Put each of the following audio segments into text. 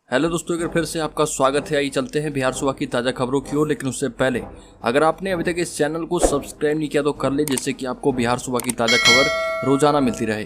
Hello दोस्तों, एक बार फिर से आपका स्वागत है। आइए चलते हैं बिहार सुबह की ताज़ा खबरों की ओर। लेकिन उससे पहले अगर आपने अभी तक इस चैनल को सब्सक्राइब नहीं किया तो कर ले, जिससे कि आपको बिहार सुबह की ताज़ा खबर रोजाना मिलती रहे।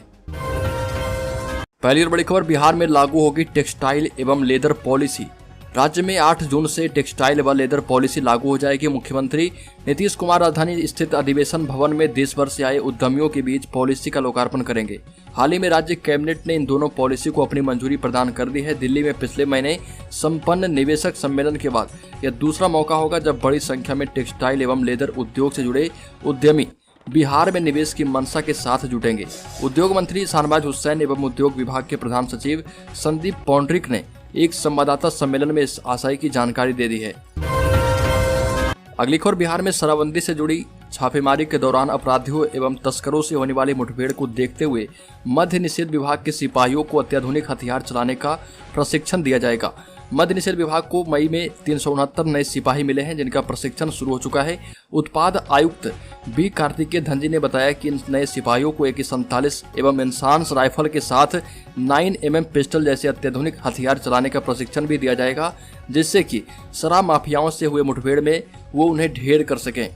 पहली और बड़ी खबर, बिहार में लागू होगी टेक्सटाइल एवं लेदर पॉलिसी। राज्य में 8 जून से टेक्सटाइल व लेदर पॉलिसी लागू हो जाएगी। मुख्यमंत्री नीतीश कुमार राजधानी स्थित अधिवेशन भवन में देश भर से आए उद्यमियों के बीच पॉलिसी का लोकार्पण करेंगे। हाल ही में राज्य कैबिनेट ने इन दोनों पॉलिसी को अपनी मंजूरी प्रदान कर दी है। दिल्ली में पिछले महीने संपन्न निवेशक सम्मेलन के बाद यह दूसरा मौका होगा जब बड़ी संख्या में टेक्सटाइल एवं लेदर उद्योग से जुड़े उद्यमी बिहार में निवेश की मंशा के साथ जुटेंगे। उद्योग मंत्री शाहनवाज हुसैन एवं उद्योग विभाग के प्रधान सचिव संदीप पौंड्रिक ने एक संवाददाता सम्मेलन में इस आशय की जानकारी दे दी है। अगली खबर, बिहार में शराबबंदी से जुड़ी छापेमारी के दौरान अपराधियों एवं तस्करों से होने वाली मुठभेड़ को देखते हुए मद्य निषेध विभाग के सिपाहियों को अत्याधुनिक हथियार चलाने का प्रशिक्षण दिया जाएगा। मद्य निषेध विभाग को मई में 369 नए सिपाही मिले हैं, जिनका प्रशिक्षण शुरू हो चुका है। उत्पाद आयुक्त बी कार्तिकेय धनजी ने बताया कि इन नए सिपाहियों को AK-47 एवं इंसास राइफल के साथ 9mm पिस्टल जैसे अत्याधुनिक हथियार चलाने का प्रशिक्षण भी दिया जाएगा, जिससे कि शराब माफियाओं से हुए मुठभेड़ में वो उन्हें ढेर कर सकें।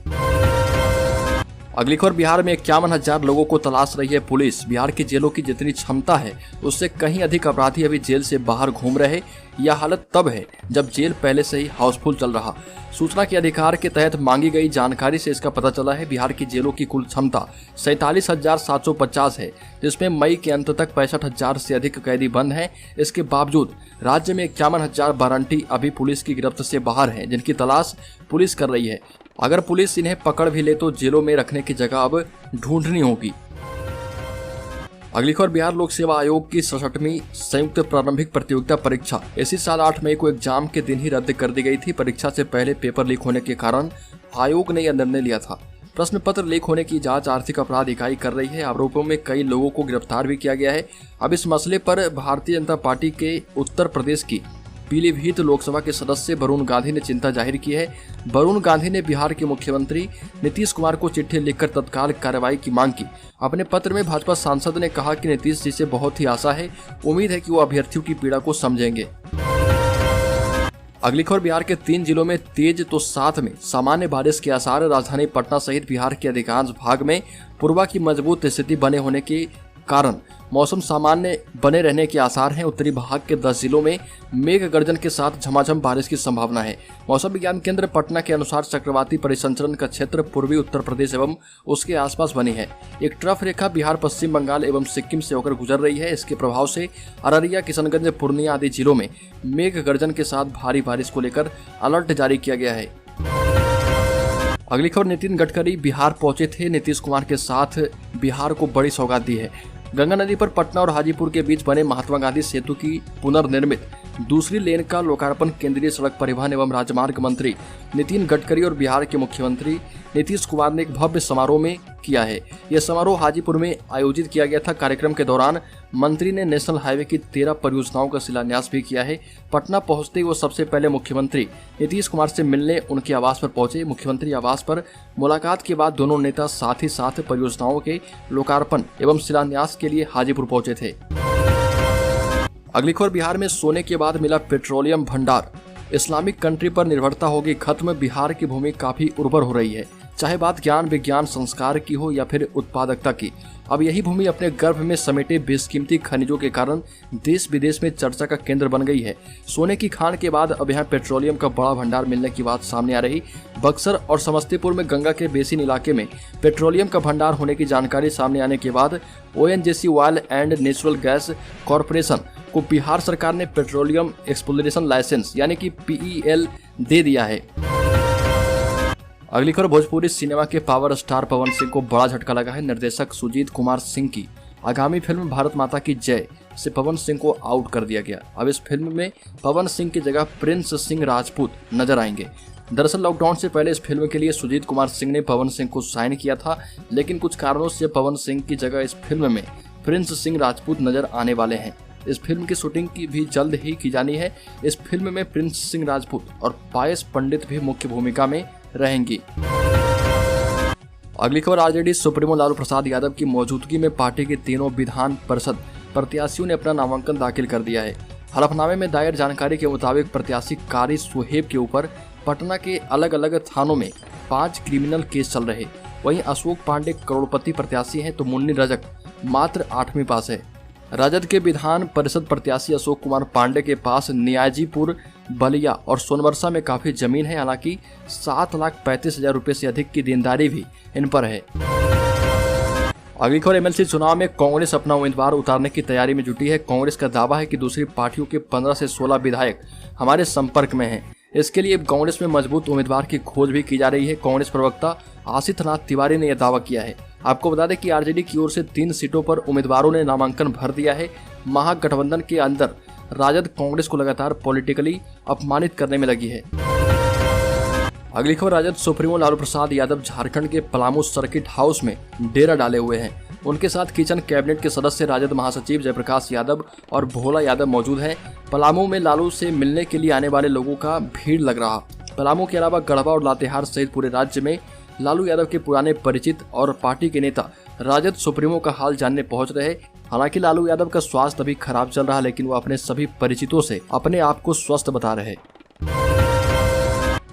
अगली खबर, बिहार में 51,000 लोगों को तलाश रही है पुलिस। बिहार की जेलों की जितनी क्षमता है उससे कहीं अधिक अपराधी अभी जेल से बाहर घूम रहे। यह हालत तब है जब जेल पहले से ही हाउसफुल चल रहा। सूचना के अधिकार के तहत मांगी गई जानकारी से इसका पता चला है। बिहार की जेलों की कुल क्षमता 47,750 है, जिसमें मई के अंत तक 65,000 से अधिक कैदी बंद हैं। इसके बावजूद राज्य में 51,000 वारंटी अभी पुलिस की गिरफ्त से बाहर हैं, जिनकी तलाश पुलिस कर रही है। अगर पुलिस इन्हें पकड़ भी ले तो जेलों में रखने की जगह अब ढूंढनी होगी। अगली खबर, बिहार लोक सेवा आयोग की 67वीं संयुक्त प्रारंभिक प्रतियोगिता परीक्षा इसी साल 8 मई को एग्जाम के दिन ही रद्द कर दी गई थी। परीक्षा से पहले पेपर लीक होने के कारण आयोग ने यह निर्णय लिया था। प्रश्न पत्र लीक होने की जांच आर्थिक अपराध इकाई कर रही है। आरोपों में कई लोगों को गिरफ्तार भी किया गया है। अब इस मसले पर भारतीय जनता पार्टी के उत्तर प्रदेश की पीलीभीत लोकसभा के सदस्य वरुण गांधी ने चिंता जाहिर की है। वरुण गांधी ने बिहार के मुख्यमंत्री नीतीश कुमार को चिट्ठी लिखकर तत्काल कार्रवाई की मांग की। अपने पत्र में भाजपा सांसद ने कहा कि नीतीश जी से बहुत ही आशा है, उम्मीद है कि वो अभ्यर्थियों की पीड़ा को समझेंगे। अगली खबर, बिहार के 3 जिलों में तेज तो साथ में सामान्य बारिश के आसार। राजधानी पटना सहित बिहार के अधिकांश भाग में पूर्वा की मजबूत स्थिति बने होने के कारण मौसम सामान्य बने रहने के आसार हैं। उत्तरी भाग के 10 जिलों में मेघ गर्जन के साथ झमाझम बारिश की संभावना है। मौसम विज्ञान केंद्र पटना के अनुसार चक्रवाती परिसंचरण का क्षेत्र पूर्वी उत्तर प्रदेश एवं उसके आसपास बनी है। एक ट्रफ रेखा बिहार, पश्चिम बंगाल एवं सिक्किम से होकर गुजर रही है। इसके प्रभाव से अररिया, किशनगंज, पूर्णिया आदि जिलों में मेघ गर्जन के साथ भारी बारिश को लेकर अलर्ट जारी किया गया है। अगली खबर, नितिन गडकरी बिहार पहुंचे थे। नीतीश कुमार के साथ बिहार को बड़ी सौगात दी है। गंगा नदी पर पटना और हाजीपुर के बीच बने महात्मा गांधी सेतु की पुनर्निर्मित दूसरी लेन का लोकार्पण केंद्रीय सड़क परिवहन एवं राजमार्ग मंत्री नितिन गडकरी और बिहार के मुख्यमंत्री नीतीश कुमार ने एक भव्य समारोह में किया है। यह समारोह हाजीपुर में आयोजित किया गया था। कार्यक्रम के दौरान मंत्री ने नेशनल हाईवे की 13 परियोजनाओं का शिलान्यास भी किया है। पटना पहुंचते ही वो सबसे पहले मुख्यमंत्री नीतीश कुमार से मिलने उनके आवास पर पहुंचे। मुख्यमंत्री आवास पर मुलाकात के बाद दोनों नेता साथ ही साथ परियोजनाओं के लोकार्पण एवं शिलान्यास के लिए हाजीपुर पहुंचे थे। अगली खबर, बिहार में सोने के बाद मिला पेट्रोलियम भंडार। इस्लामिक कंट्री पर निर्भरता होगी खत्म। बिहार की भूमि काफी उर्वर हो रही है, चाहे बात ज्ञान, विज्ञान, संस्कार की हो या फिर उत्पादकता की। अब यही भूमि अपने गर्भ में समेटे बेशकीमती खनिजों के कारण देश विदेश में चर्चा का केंद्र बन गई है। सोने की खान के बाद अब यहाँ पेट्रोलियम का बड़ा भंडार मिलने की बात सामने आ रही। बक्सर और समस्तीपुर में गंगा के बेसिन इलाके में पेट्रोलियम का भंडार होने की जानकारी सामने आने के बाद ONGC oil and natural gas corporation को बिहार सरकार ने पेट्रोलियम एक्सप्लोरेशन लाइसेंस यानी कि PEL दे दिया है। अगली खबर, भोजपुरी सिनेमा के पावर स्टार पवन सिंह को बड़ा झटका लगा है। निर्देशक सुजीत कुमार सिंह की आगामी फिल्म भारत माता की जय से पवन सिंह को आउट कर दिया गया। अब इस फिल्म में पवन सिंह की जगह प्रिंस सिंह राजपूत नजर आएंगे। दरअसल लॉकडाउन से पहले इस फिल्म के लिए सुजीत कुमार सिंह ने पवन सिंह को साइन किया था, लेकिन कुछ कारणों से पवन सिंह की जगह इस फिल्म में प्रिंस सिंह राजपूत नजर आने वाले हैं। इस फिल्म की शूटिंग की भी जल्द ही की जानी है। इस फिल्म में प्रिंस सिंह राजपूत और पायस पंडित भी मुख्य भूमिका में रहेंगी। अगली खबर, आरजेडी सुप्रीमो लालू प्रसाद यादव की मौजूदगी में पार्टी के तीनों विधान परिषद प्रत्याशियों ने अपना नामांकन दाखिल कर दिया है। हलफनामे में दायर जानकारी के मुताबिक प्रत्याशी कारी सुहेब के ऊपर पटना के अलग अलग थानों में 5 क्रिमिनल केस चल रहे। वहीं अशोक पांडे करोड़पति प्रत्याशी हैं तो मुन्नी रजक मात्र 8वीं पास है। राजद के विधान परिषद प्रत्याशी अशोक कुमार पांडे के पास नियाजीपुर, बलिया और सोनवर्षा में काफी जमीन है। हालांकि 7,35,000 रुपए से अधिक की देनदारी भी इन पर है। अगली खबर एमएलसी चुनाव में कांग्रेस अपना उम्मीदवार उतारने की तैयारी में जुटी है। कांग्रेस का दावा है कि दूसरी पार्टियों के 15 से 16 विधायक हमारे संपर्क में हैं। इसके लिए कांग्रेस में मजबूत उम्मीदवार की खोज भी की जा रही है। कांग्रेस प्रवक्ता आशीष नाथ तिवारी ने यह दावा किया है। आपको बता दें कि आरजेडी की ओर से 3 सीटों पर उम्मीदवारों ने नामांकन भर दिया है। महागठबंधन के अंदर राजद कांग्रेस को लगातार पॉलिटिकली अपमानित करने में लगी है। अगली खबर, राजद सुप्रीमो लालू प्रसाद यादव झारखंड के पलामू सर्किट हाउस में डेरा डाले हुए हैं। उनके साथ किचन कैबिनेट के सदस्य राजद महासचिव जयप्रकाश यादव और भोला यादव मौजूद हैं। पलामू में लालू से मिलने के लिए आने वाले लोगों का भीड़ लग रहा। पलामू के अलावा गढ़वा और लातेहार सहित पूरे राज्य में लालू यादव के पुराने परिचित और पार्टी के नेता राजद सुप्रीमो का हाल जानने पहुंच रहे। हालांकि लालू यादव का स्वास्थ्य अभी खराब चल रहा, लेकिन वो अपने सभी परिचितों से अपने आप को स्वस्थ बता रहे।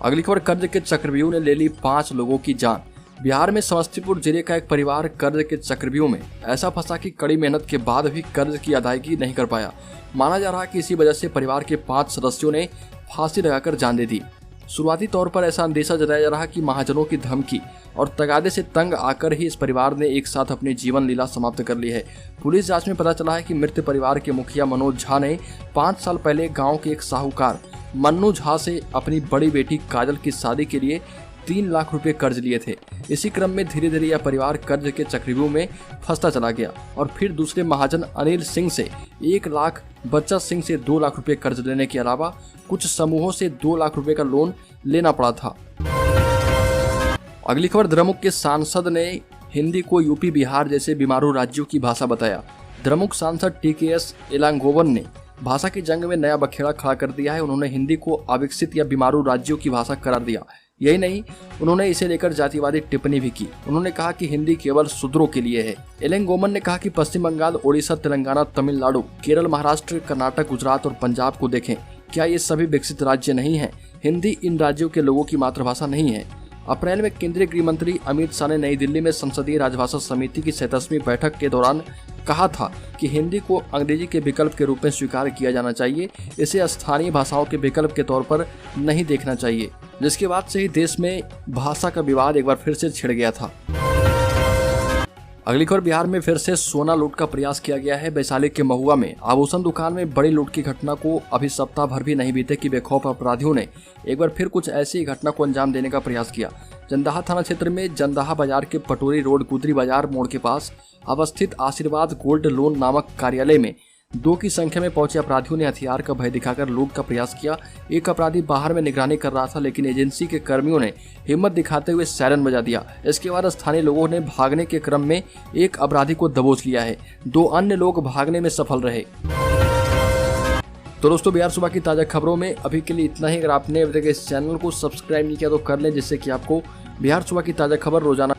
अगली खबर, कर्ज के चक्रव्यूह ने ले ली 5 लोगों की जान। बिहार में समस्तीपुर जिले का एक परिवार कर्ज के चक्रव्यूह में ऐसा फंसा कि कड़ी मेहनत के बाद भी कर्ज की अदायगी नहीं कर पाया। माना जा रहा है कि इसी वजह से परिवार के 5 सदस्यों ने फांसी लगाकर जान दे दी। शुरुआती तौर पर ऐसा अंदेशा जताया जा रहा कि महाजनों की धमकी और तगादे से तंग आकर ही इस परिवार ने एक साथ अपनी जीवन लीला समाप्त कर ली है। पुलिस जांच में पता चला है कि मृत परिवार के मुखिया मनोज झा ने 5 साल पहले गांव के एक साहूकार मन्नू झा से अपनी बड़ी बेटी काजल की शादी के लिए 3 लाख रुपए कर्ज लिए थे। इसी क्रम में धीरे धीरे यह परिवार कर्ज के चक्रव्यूह में फंसता चला गया और फिर दूसरे महाजन अनिल सिंह से 1 लाख, बच्चा सिंह से 2 लाख रुपए कर्ज लेने के अलावा कुछ समूहों से 2 लाख रुपए का लोन लेना पड़ा था। अगली खबर, द्रमुक के सांसद ने हिंदी को यूपी, बिहार जैसे बीमारू राज्यों की भाषा बताया। द्रमुक सांसद टीकेएस इलांगोवन ने भाषा की जंग में नया बखेड़ा खड़ा कर दिया है। उन्होंने हिंदी को अविकसित या बीमारू राज्यों की भाषा करार दिया। यही नहीं, उन्होंने इसे लेकर जातिवादी टिप्पणी भी की। उन्होंने कहा कि हिंदी केवल शूद्रों के लिए है। इलांगोवन ने कहा कि पश्चिम बंगाल, ओडिशा, तेलंगाना, तमिलनाडु, केरल, महाराष्ट्र, कर्नाटक, गुजरात और पंजाब को देखें। क्या ये सभी विकसित राज्य नहीं हैं? हिंदी इन राज्यों के लोगों की मातृभाषा नहीं है। अप्रैल में केंद्रीय गृह मंत्री अमित शाह ने नई दिल्ली में संसदीय राजभाषा समिति की 67वीं बैठक के दौरान कहा था कि हिंदी को अंग्रेजी के विकल्प के रूप में स्वीकार किया जाना चाहिए। इसे स्थानीय भाषाओं के विकल्प के तौर पर नहीं देखना चाहिए, जिसके बाद से ही देश में भाषा का विवाद एक बार फिर से छिड़ गया था। अगली खबर, बिहार में फिर से सोना लूट का प्रयास किया गया है। वैशाली के महुआ में आभूषण दुकान में बड़ी लूट की घटना को अभी सप्ताह भर भी नहीं बीते कि बेखौफ अपराधियों ने एक बार फिर कुछ ऐसी घटना को अंजाम देने का प्रयास किया। जंदाहा थाना क्षेत्र में जंदाहा बाजार के पटोरी रोड गुदरी बाजार मोड़ के पास अवस्थित आशीर्वाद गोल्ड लोन नामक कार्यालय में 2 की संख्या में पहुंचे अपराधियों ने हथियार का भय दिखाकर लूट का प्रयास किया। एक अपराधी बाहर में निगरानी कर रहा था, लेकिन एजेंसी के कर्मियों ने हिम्मत दिखाते हुए सायरन बजा दिया। इसके बाद स्थानीय लोगों ने भागने के क्रम में एक अपराधी को दबोच लिया है। 2 अन्य लोग भागने में सफल रहे। तो दोस्तों, बिहार सुबह की ताज़ा खबरों में अभी के लिए इतना ही। अगर आपने अभी तक इस चैनल को सब्सक्राइब नहीं किया तो कर लें, जिससे कि आपको बिहार सुबह की ताज़ा खबर रोजाना